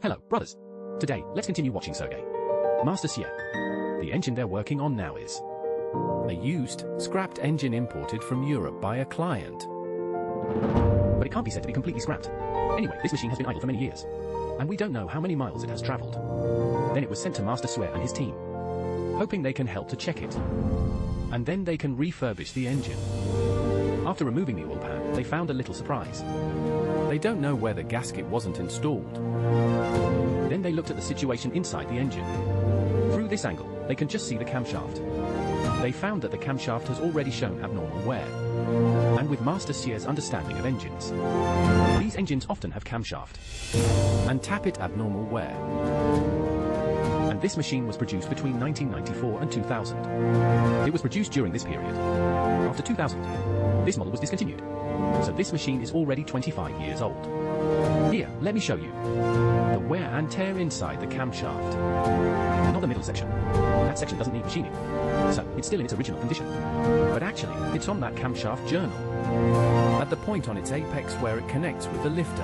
Hello, brothers. Today, let's continue watching Sergei. Master Xie. The engine they're working on now is a used, scrapped engine imported from Europe by a client. But it can't be said to be completely scrapped. Anyway, this machine has been idle for many years, and we don't know how many miles it has traveled. Then it was sent to Master Xie and his team, hoping they can help to check it. And then they can refurbish the engine. After removing the oil pan, they found a little surprise. They don't know where the gasket wasn't installed. Then they looked at the situation inside the engine. Through this angle, they can just see the camshaft. They found that the camshaft has already shown abnormal wear. And with Master Xie's understanding of engines, these engines often have camshaft and tappet abnormal wear. And this machine was produced between 1994 and 2000. It was produced during this period. After 2000, this model was discontinued. So this machine is already 25 years old. Here, let me show you the wear and tear inside the camshaft. Not the middle section. That section doesn't need machining, so it's still in its original condition. But actually, it's on that camshaft journal, at the point on its apex where it connects with the lifter,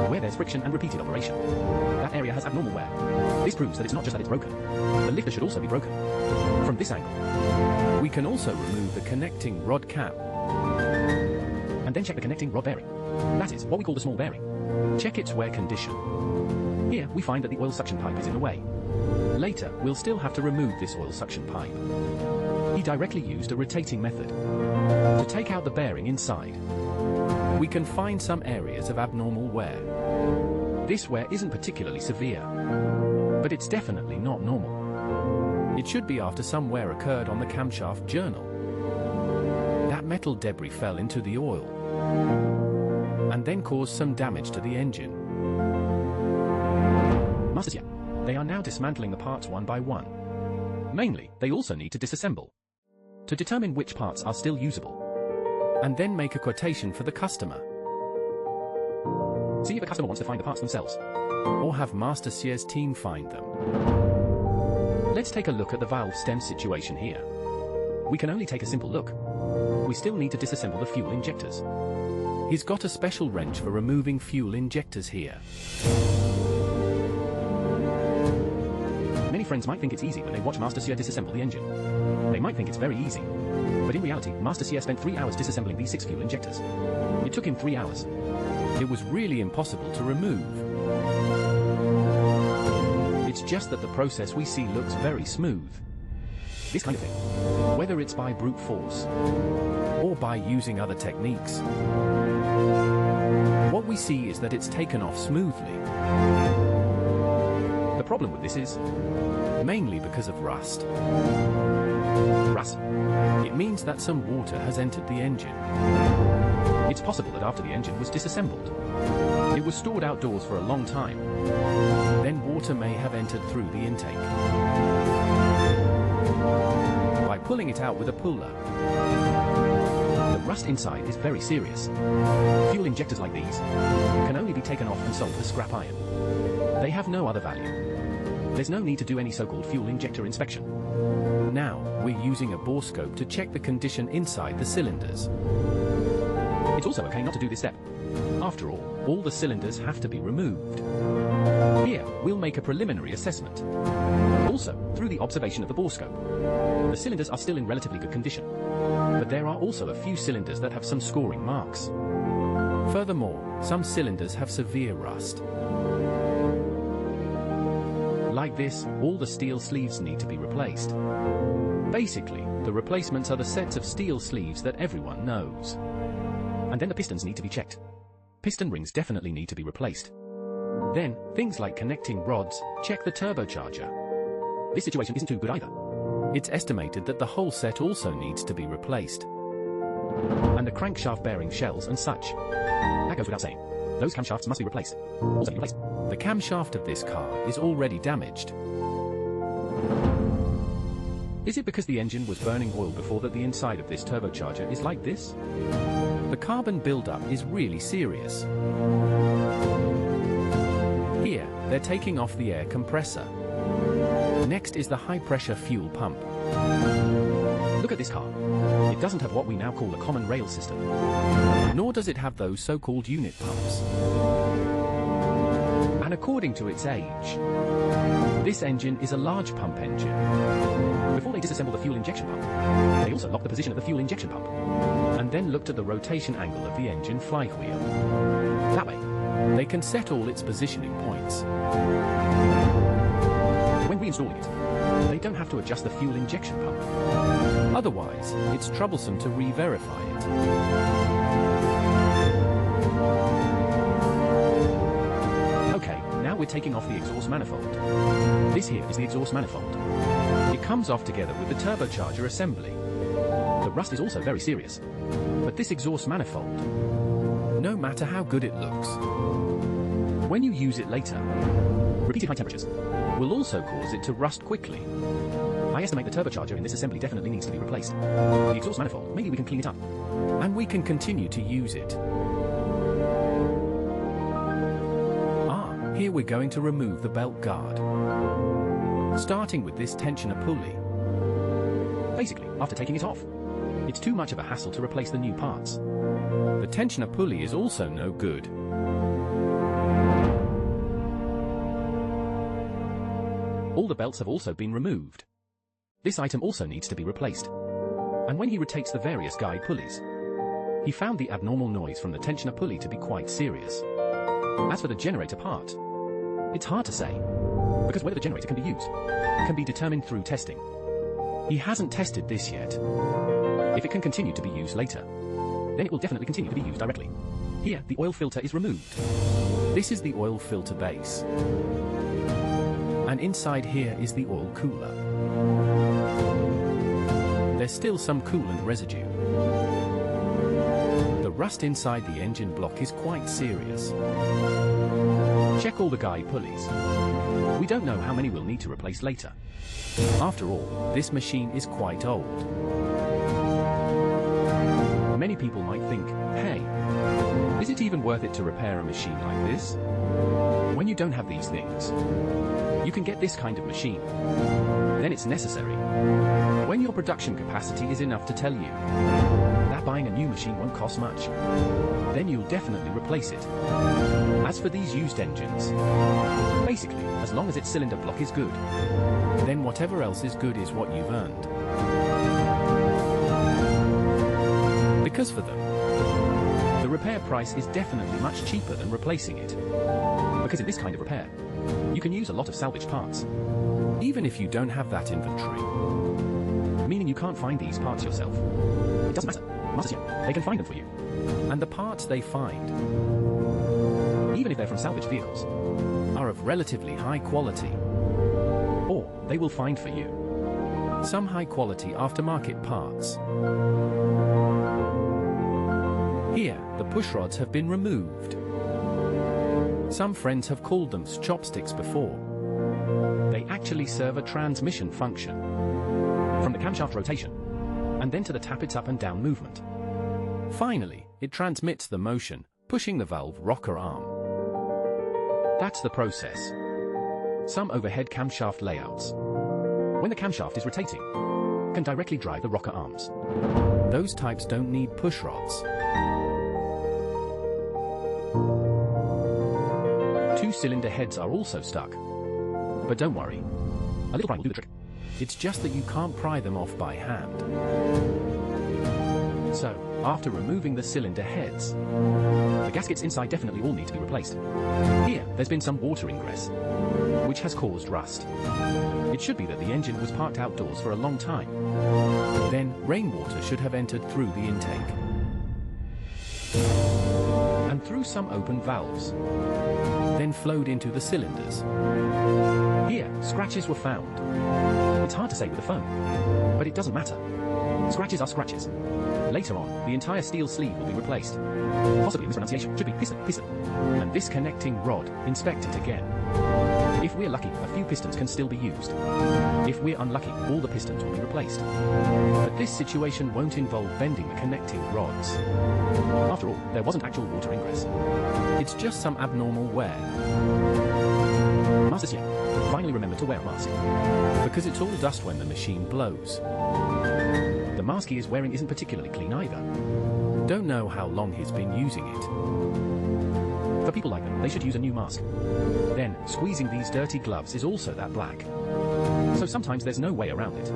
where there's friction and repeated operation. That area has abnormal wear. This proves that it's not just that it's broken. The lifter should also be broken. From this angle, we can also remove the connecting rod cap, and then check the connecting rod bearing. That is what we call the small bearing. Check its wear condition. Here we find that the oil suction pipe is in the way. Later, we'll still have to remove this oil suction pipe. He directly used a rotating method to take out the bearing inside. We can find some areas of abnormal wear. This wear isn't particularly severe, but it's definitely not normal. It should be after some wear occurred on the camshaft journal. That metal debris fell into the oil and then caused some damage to the engine. Master Xie, they are now dismantling the parts one by one. Mainly, they also need to disassemble to determine which parts are still usable, and then make a quotation for the customer. See if the customer wants to find the parts themselves, or have Master Xie's team find them. Let's take a look at the valve stem situation here. We can only take a simple look. We still need to disassemble the fuel injectors. He's got a special wrench for removing fuel injectors here. Many friends might think it's easy when they watch Master Xie disassemble the engine. They might think it's very easy. But in reality, Master Xie spent 3 hours disassembling these 6 fuel injectors. It took him 3 hours. It was really impossible to remove. It's just that the process we see looks very smooth. This kind of thing, whether it's by brute force or by using other techniques, what we see is that it's taken off smoothly. The problem with this is mainly because of rust. Rust. It means that some water has entered the engine. It's possible that after the engine was disassembled, it was stored outdoors for a long time. Then water may have entered through the intake. By pulling it out with a puller, the rust inside is very serious. Fuel injectors like these can only be taken off and sold for scrap iron. They have no other value. There's no need to do any so-called fuel injector inspection. Now, we're using a borescope to check the condition inside the cylinders. It's also okay not to do this step. After all the cylinders have to be removed. Here, we'll make a preliminary assessment. Also, through the observation of the borescope, the cylinders are still in relatively good condition. But there are also a few cylinders that have some scoring marks. Furthermore, some cylinders have severe rust. Like this, all the steel sleeves need to be replaced. Basically, the replacements are the sets of steel sleeves that everyone knows. And then the pistons need to be checked. Piston rings definitely need to be replaced. Then, things like connecting rods, check the turbocharger. This situation isn't too good either. It's estimated that the whole set also needs to be replaced. And the crankshaft bearing shells and such. That goes without saying. Those camshafts must be replaced. Also be replaced. The camshaft of this car is already damaged. Is it because the engine was burning oil before that the inside of this turbocharger is like this? The carbon buildup is really serious. Here, they're taking off the air compressor. Next is the high-pressure fuel pump. Look at this car. It doesn't have what we now call a common rail system. Nor does it have those so-called unit pumps. and according to its age. This engine is a large pump engine. Before they disassemble the fuel injection pump, they also locked the position of the fuel injection pump, and then looked at the rotation angle of the engine flywheel. That way, they can set all its positioning points. When reinstalling it, they don't have to adjust the fuel injection pump. Otherwise, it's troublesome to re-verify it. Okay, now we're taking off the exhaust manifold. This here is the exhaust manifold. It comes off together with the turbocharger assembly. The rust is also very serious. But this exhaust manifold, no matter how good it looks, when you use it later, repeated high temperatures will also cause it to rust quickly. I estimate the turbocharger in this assembly definitely needs to be replaced. The exhaust manifold, maybe we can clean it up, and we can continue to use it. Here we're going to remove the belt guard, starting with this tensioner pulley. Basically, after taking it off, it's too much of a hassle to replace the new parts. The tensioner pulley is also no good. All the belts have also been removed. This item also needs to be replaced. And when he rotates the various guide pulleys, he found the abnormal noise from the tensioner pulley to be quite serious. As for the generator part, it's hard to say, because whether the generator can be used can be determined through testing. He hasn't tested this yet. If it can continue to be used later, then it will definitely continue to be used directly. Here, the oil filter is removed. This is the oil filter base. And inside here is the oil cooler. There's still some coolant residue. The rust inside the engine block is quite serious. Check all the guide pulleys. We don't know how many we'll need to replace later. After all, this machine is quite old. Many people might think, hey, is it even worth it to repair a machine like this? When you don't have these things, you can get this kind of machine. Then it's necessary. When your production capacity is enough to tell you that buying a new machine won't cost much, then you'll definitely replace it. As for these used engines, basically, as long as its cylinder block is good, then whatever else is good is what you've earned. Because for them, the repair price is definitely much cheaper than replacing it. Because in this kind of repair, you can use a lot of salvage parts, even if you don't have that inventory. Meaning you can't find these parts yourself. It doesn't matter. Masters, yeah, they can find them for you. And the parts they find, even if they're from salvaged vehicles, are of relatively high quality. Or they will find for you some high-quality aftermarket parts. Here, the push rods have been removed. Some friends have called them chopsticks before. They actually serve a transmission function, from the camshaft rotation, and then to the tappet's up and down movement. Finally, it transmits the motion, pushing the valve rocker arm. That's the process. Some overhead camshaft layouts, when the camshaft is rotating, can directly drive the rocker arms. Those types don't need push rods. Two cylinder heads are also stuck. But don't worry, a little prying will do the trick. It's just that you can't pry them off by hand. So, after removing the cylinder heads, the gaskets inside definitely all need to be replaced. Here, there's been some water ingress, which has caused rust. It should be that the engine was parked outdoors for a long time. Then, rainwater should have entered through the intake, and through some open valves, then flowed into the cylinders. Here, scratches were found. It's hard to say with a phone, but it doesn't matter. Scratches are scratches. Later on, the entire steel sleeve will be replaced. Possibly a mispronunciation, should be piston. And this connecting rod, inspect it again. If we're lucky, a few pistons can still be used. If we're unlucky, all the pistons will be replaced. But this situation won't involve bending the connecting rods. After all, there wasn't actual water ingress. It's just some abnormal wear. Masters, yeah, finally remember to wear a mask, because it's all dust when the machine blows. The mask he is wearing isn't particularly clean either. Don't know how long he's been using it. For people like them, they should use a new mask. Then, squeezing these dirty gloves is also that black. So sometimes there's no way around it.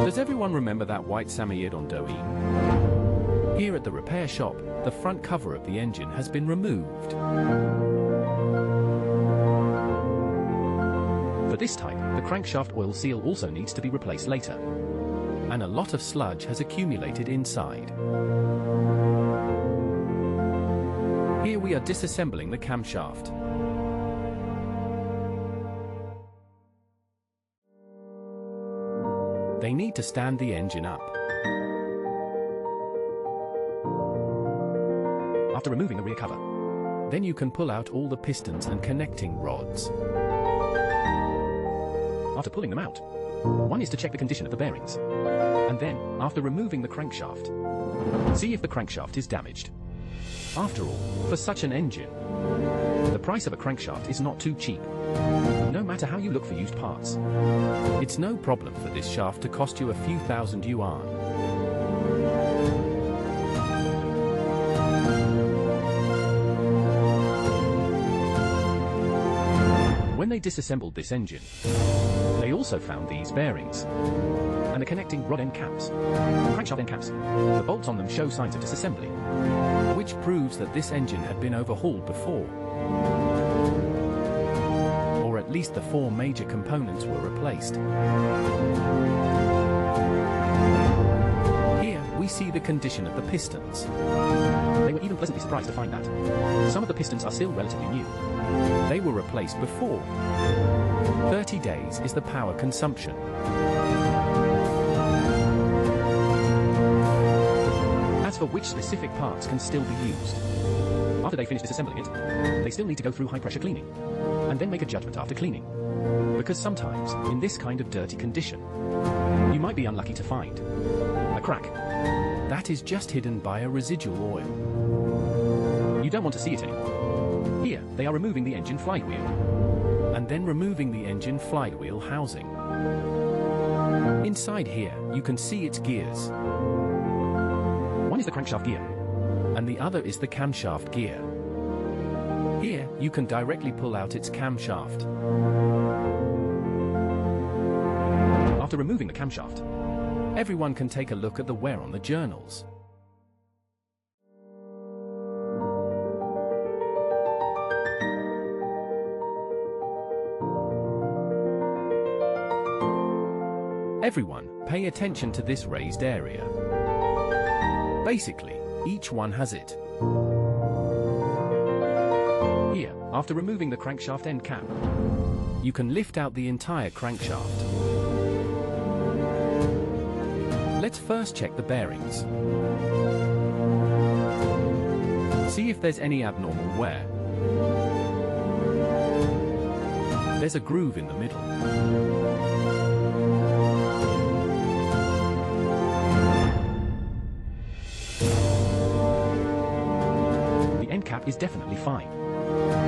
Does everyone remember that white Samoyed on Douyin? Here at the repair shop, the front cover of the engine has been removed. For this type, the crankshaft oil seal also needs to be replaced later. And a lot of sludge has accumulated inside. Here we are disassembling the camshaft. They need to stand the engine up. After removing the rear cover, then you can pull out all the pistons and connecting rods. After pulling them out, one is to check the condition of the bearings. And then, after removing the crankshaft, see if the crankshaft is damaged. After all, for such an engine, the price of a crankshaft is not too cheap. No matter how you look for used parts, it's no problem for this shaft to cost you a few thousand yuan. When they disassembled this engine, they also found these bearings and the connecting rod end caps, crankshaft end caps. The bolts on them show signs of disassembly, which proves that this engine had been overhauled before. Or at least the 4 major components were replaced. Here we see the condition of the pistons. They were even pleasantly surprised to find that some of the pistons are still relatively new. They were replaced before. 30 days is the power consumption. As for which specific parts can still be used, after they finish disassembling it, they still need to go through high-pressure cleaning, and then make a judgment after cleaning. Because sometimes, in this kind of dirty condition, you might be unlucky to find a crack that is just hidden by a residual oil. You don't want to see it anymore. Here, they are removing the engine flywheel, and then removing the engine flywheel housing. Inside here, you can see its gears. One is the crankshaft gear, and the other is the camshaft gear. Here, you can directly pull out its camshaft. After removing the camshaft, everyone can take a look at the wear on the journals. Everyone, pay attention to this raised area. Basically, each one has it. Here, after removing the crankshaft end cap, you can lift out the entire crankshaft. Let's first check the bearings. See if there's any abnormal wear. There's a groove in the middle. Cap is definitely fine.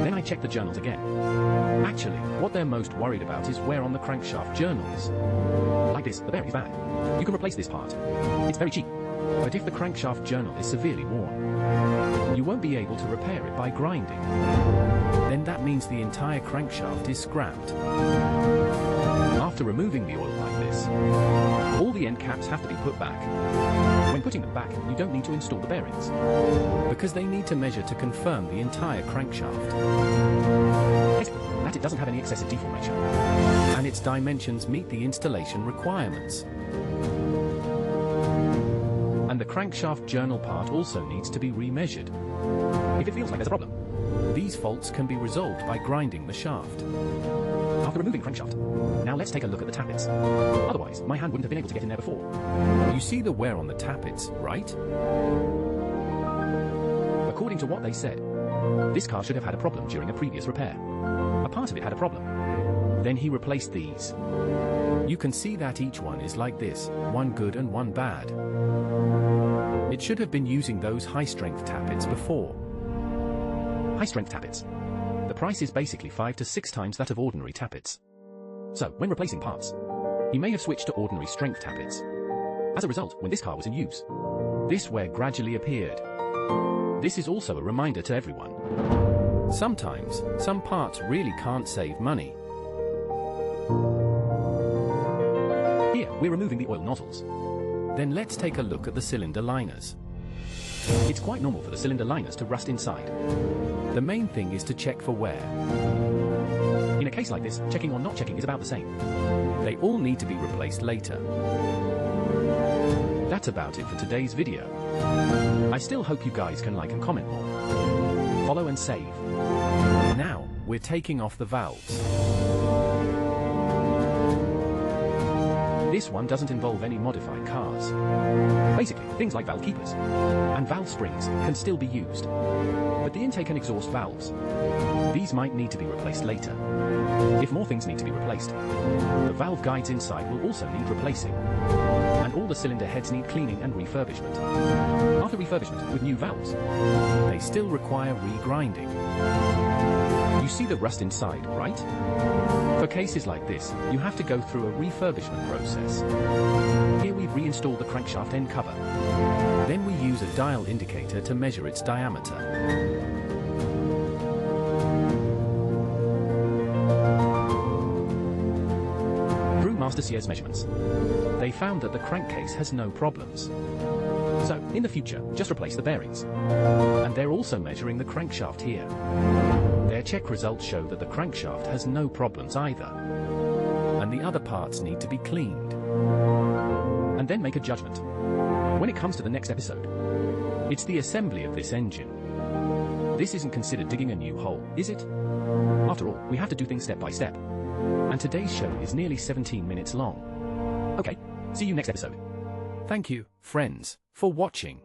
Then I check the journals again. Actually, what they're most worried about is wear on the crankshaft journals. Like this, the bearing is bad. You can replace this part. It's very cheap. But if the crankshaft journal is severely worn, you won't be able to repair it by grinding. Then that means the entire crankshaft is scrapped. After removing the oil like this, all the end caps have to be put back. When putting them back, you don't need to install the bearings, because they need to measure to confirm the entire crankshaft. That it doesn't have any excessive deformation, and its dimensions meet the installation requirements. And the crankshaft journal part also needs to be remeasured. If it feels like there's a problem, these faults can be resolved by grinding the shaft. After removing the crankshaft, now let's take a look at the tappets. Otherwise, my hand wouldn't have been able to get in there before. You see the wear on the tappets, right? According to what they said, this car should have had a problem during a previous repair. A part of it had a problem. Then he replaced these. You can see that each one is like this, one good and one bad. It should have been using those high-strength tappets before. High-strength tappets. The price is basically 5 to 6 times that of ordinary tappets. So, when replacing parts, he may have switched to ordinary strength tappets. As a result, when this car was in use, this wear gradually appeared. This is also a reminder to everyone. Sometimes, some parts really can't save money. Here, we're removing the oil nozzles. Then let's take a look at the cylinder liners. It's quite normal for the cylinder liners to rust inside. The main thing is to check for wear. In a case like this, checking or not checking is about the same. They all need to be replaced later. That's about it for today's video. I still hope you guys can like and comment more. Follow and save. Now, we're taking off the valves. This one doesn't involve any modified cars. Basically, things like valve keepers and valve springs can still be used. But the intake and exhaust valves, these might need to be replaced later. If more things need to be replaced, the valve guides inside will also need replacing. And all the cylinder heads need cleaning and refurbishment. After refurbishment with new valves, they still require regrinding. You see the rust inside, right? For cases like this, you have to go through a refurbishment process. Here we've reinstalled the crankshaft end cover. Then we use a dial indicator to measure its diameter. Through Master Sier's measurements, they found that the crankcase has no problems. So, in the future, just replace the bearings. And they're also measuring the crankshaft here. Their check results show that the crankshaft has no problems either. And the other parts need to be cleaned. And then make a judgment. When it comes to the next episode, it's the assembly of this engine. This isn't considered digging a new hole, is it? After all, we have to do things step by step. And today's show is nearly 17 minutes long. Okay, see you next episode. Thank you, friends, for watching.